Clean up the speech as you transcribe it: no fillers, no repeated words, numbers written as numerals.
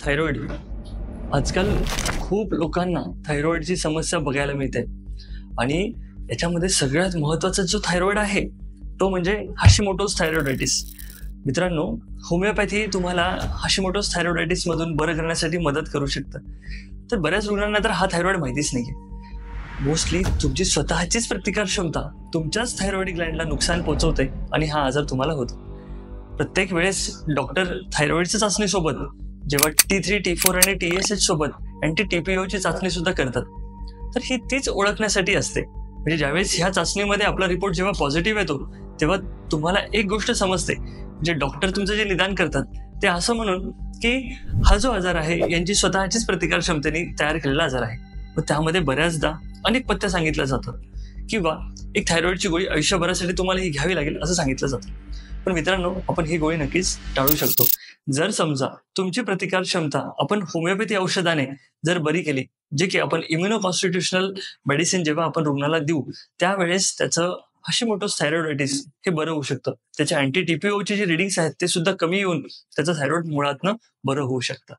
Thyroid आजकाल खूप लोकांना थायरॉइडची समस्या बघायला मिळते आणि याच्यामध्ये सगळ्यात महत्त्वाचा जो थायरॉइड आहे तो म्हणजे हाशिमोटोज थायरॉइडायटिस. मित्रांनो, होमिओपॅथी तुम्हाला हाशिमोटोज थायरॉइडायटिस मधून बरं करण्यासाठी मदत करू शकतं. तर बऱ्याच रुग्णांना तर हा थायरॉइड माहितीच नाहीये. मोस्टली तुमची स्वतःचीच प्रतिकार क्षमता तुमच्याच थायरॉइड ग्लँडला नुकसान पोहोचवते आणि हा आजार तुम्हाला होतो. प्रत्येक वेळेस डॉक्टर थायरॉइडच्या चाचणीसोबत जेव्हा T3, T4 आणि TSH सोबत अँटी टीपीओची चाचणी सुद्धा करतात, तर ही तीच ओळखण्यासाठी असते. म्हणजे ज्यावेळेस ह्या चाचणीमध्ये आपला रिपोर्ट जेव्हा पॉझिटिव्ह येतो तेव्हा तुम्हाला एक गोष्ट समजते, म्हणजे डॉक्टर तुमचं जे निदान करतात ते असं म्हणून की हा जो आजार आहे यांची स्वतःचीच प्रतिकार क्षमतेने तयार केलेला आजार आहे. व त्यामध्ये बऱ्याचदा अनेक पथ्य सांगितलं जातं किंवा एक थायरॉइडची गोळी आयुष्यभरासाठी तुम्हाला ही घ्यावी लागेल असं सांगितलं जातं. पण मित्रांनो, आपण ही गोळी नक्कीच टाळू शकतो. जर समजा तुमची प्रतिकार क्षमता आपण होमिओपॅथी औषधाने जर बरी केली, जे की आपण इम्युनो कॉन्स्टिट्युशनल मेडिसिन जेव्हा आपण रुग्णाला देऊ त्यावेळेस त्याचं हाशिमोटोज थायरॉइडायटिस हे बरं होऊ शकतं. त्याच्या अँटी टीपीओची जी रिडिंग्स आहेत ते सुद्धा कमी येऊन त्याचं थायरॉइड मुळातनं बरं होऊ शकतं.